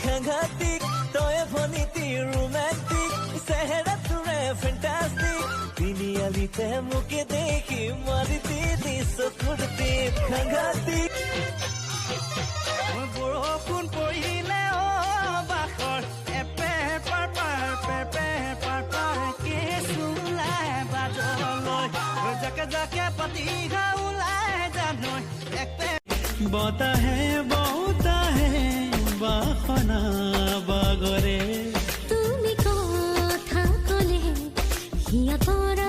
সাংঘাতিক তই ভনীতি ৰোমান্টিক চেহেৰা তোৰে ফেণ্টাষ্টিক তিনিআলিতে মোকে দেখি মাৰি দি চকুৰ টিপ সাংঘাতিক বৰষুণ পৰিলে বাখৰ এপে পাৰ কে চুলাই বাদলৈ জাকে জাকে পাতি ওলাই জানো বতাহে বাসনা বাগৰে তুমি কথা ক'লে সিহঁতৰ